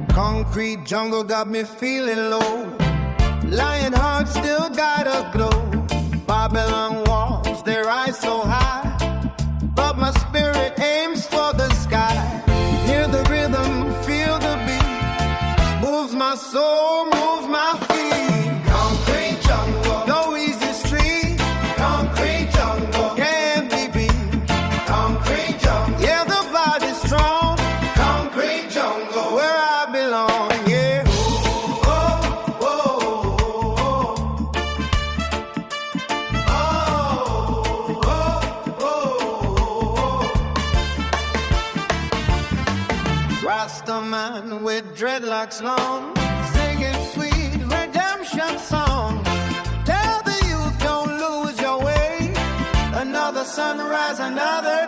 Concrete jungle got me feeling low. Lion heart still got a glow. Babylon walls, they rise so high, but my spirit aims for the sky. Hear the rhythm, feel the beat, moves my soul, moves my feet. Concrete jungle, no easy street. Concrete jungle, can't be beat. Concrete jungle, yeah, the body's strong. Concrete jungle, where I belong, yeah. Rasta man with dreadlocks long, singing sweet redemption song. Tell the youth don't lose your way. Another sunrise, another